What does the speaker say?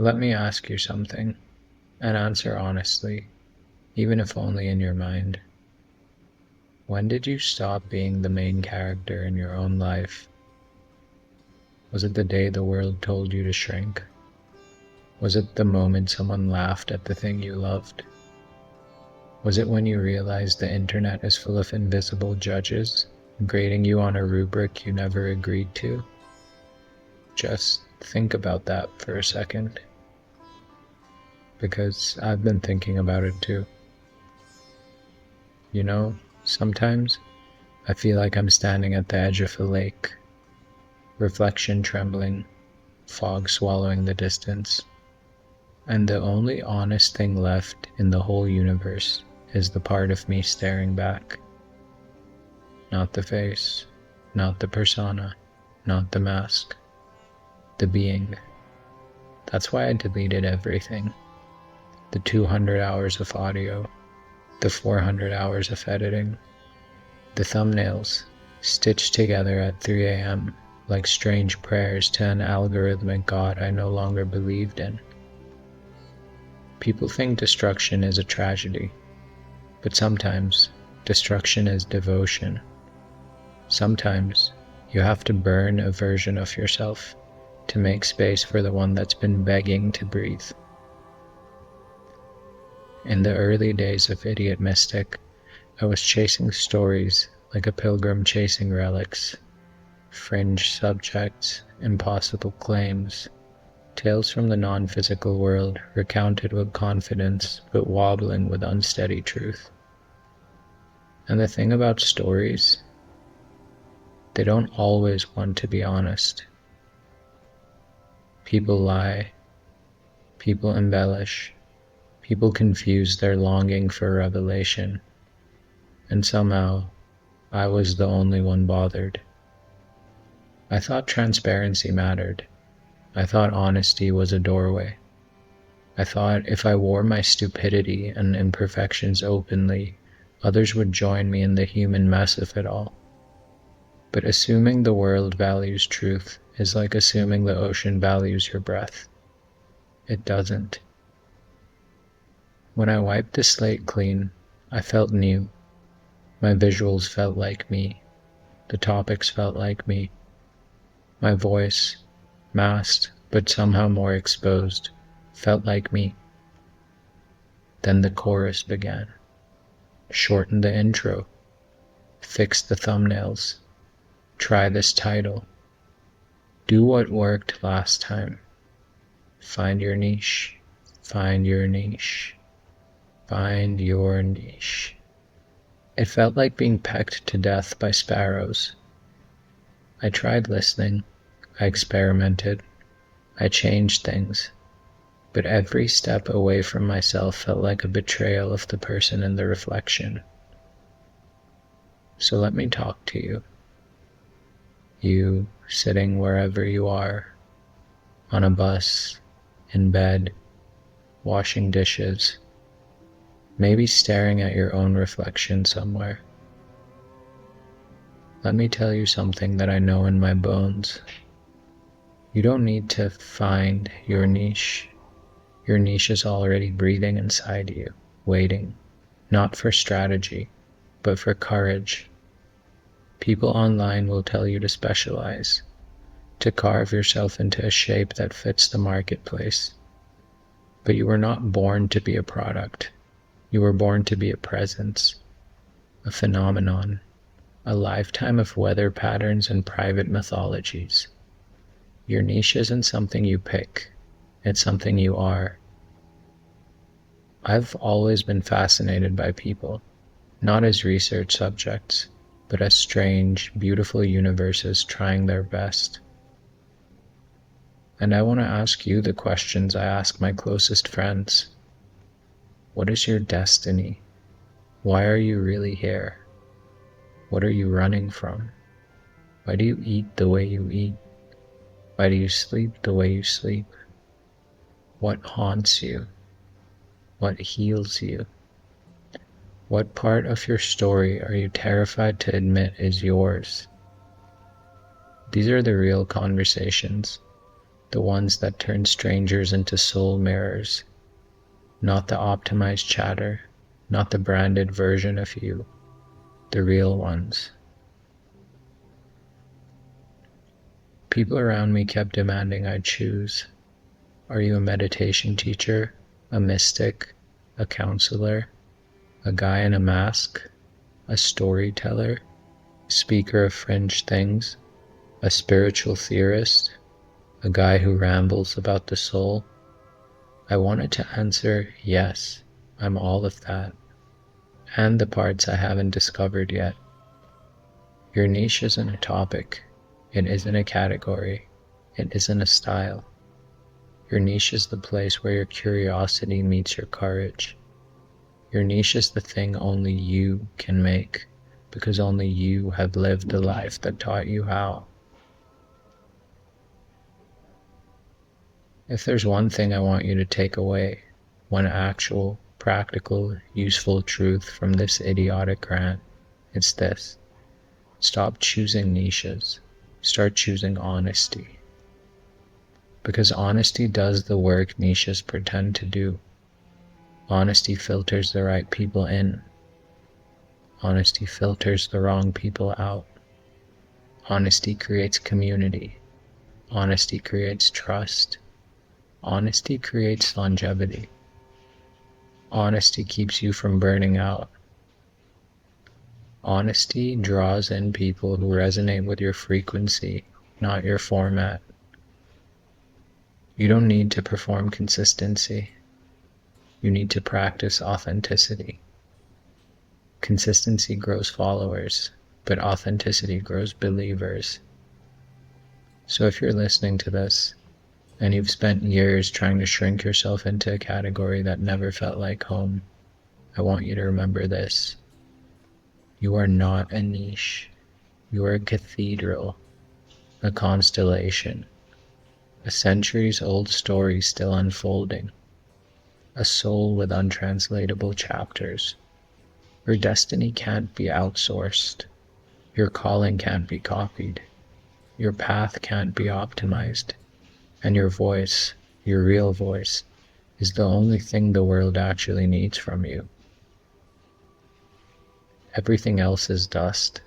Let me ask you something, and answer honestly, even if only in your mind. When did you stop being the main character in your own life? Was it the day the world told you to shrink? Was it the moment someone laughed at the thing you loved? Was it when you realized the internet is full of invisible judges, grading you on a rubric you never agreed to? Just think about that for a second, because I've been thinking about it too. You know, sometimes I feel like I'm standing at the edge of a lake, reflection trembling, fog swallowing the distance, and the only honest thing left in the whole universe is the part of me staring back. Not the face, not the persona, not the mask, the being. That's why I deleted everything. The 200 hours of audio, the 400 hours of editing, the thumbnails stitched together at 3 a.m. like strange prayers to an algorithmic god I no longer believed in. People think destruction is a tragedy, but sometimes destruction is devotion. Sometimes you have to burn a version of yourself to make space for the one that's been begging to breathe. In the early days of Idiot Mystic, I was chasing stories like a pilgrim chasing relics, fringe subjects, impossible claims, tales from the non-physical world recounted with confidence but wobbling with unsteady truth. And the thing about stories, they don't always want to be honest. People lie, people embellish, people confuse their longing for revelation, and somehow I was the only one bothered. I thought transparency mattered. I thought honesty was a doorway. I thought if I wore my stupidity and imperfections openly, others would join me in the human mess of it all. But assuming the world values truth is like assuming the ocean values your breath. It doesn't. When I wiped the slate clean, I felt new. My visuals felt like me. The topics felt like me. My voice, masked but somehow more exposed, felt like me. Then the chorus began. Shorten the intro. Fix the thumbnails. Try this title. Do what worked last time. Find your niche. Find your niche. Find your niche. It felt like being pecked to death by sparrows. I tried listening. I experimented. I changed things. But every step away from myself felt like a betrayal of the person in the reflection. So let me talk to you. You sitting wherever you are, on a bus, in bed, washing dishes, maybe staring at your own reflection somewhere. Let me tell you something that I know in my bones. You don't need to find your niche. Your niche is already breathing inside you, waiting, not for strategy, but for courage. People online will tell you to specialize, to carve yourself into a shape that fits the marketplace. But you were not born to be a product. You were born to be a presence, a phenomenon, a lifetime of weather patterns and private mythologies. Your niche isn't something you pick, it's something you are. I've always been fascinated by people, not as research subjects, but as strange, beautiful universes trying their best. And I want to ask you the questions I ask my closest friends. What is your destiny? Why are you really here? What are you running from? Why do you eat the way you eat? Why do you sleep the way you sleep? What haunts you? What heals you? What part of your story are you terrified to admit is yours? These are the real conversations, the ones that turn strangers into soul mirrors, not the optimized chatter, not the branded version of you, the real ones. People around me kept demanding I choose. Are you a meditation teacher, a mystic, a counselor, a guy in a mask, a storyteller, a speaker of fringe things, a spiritual theorist, a guy who rambles about the soul? I wanted to answer, yes, I'm all of that, and the parts I haven't discovered yet. Your niche isn't a topic, it isn't a category, it isn't a style. Your niche is the place where your curiosity meets your courage. Your niche is the thing only you can make, because only you have lived the life that taught you how. If there's one thing I want you to take away, one actual, practical, useful truth from this idiotic rant, it's this. Stop choosing niches. Start choosing honesty. Because honesty does the work niches pretend to do. Honesty filters the right people in. Honesty filters the wrong people out. Honesty creates community. Honesty creates trust. Honesty creates longevity. Honesty keeps you from burning out. Honesty draws in people who resonate with your frequency, not your format. You don't need to perform consistency. You need to practice authenticity. Consistency grows followers, but authenticity grows believers. So if you're listening to this, and you've spent years trying to shrink yourself into a category that never felt like home, I want you to remember this. You are not a niche. You are a cathedral, a constellation, a centuries-old story still unfolding, a soul with untranslatable chapters. Your destiny can't be outsourced. Your calling can't be copied. Your path can't be optimized. And your voice, your real voice, is the only thing the world actually needs from you. Everything else is dust.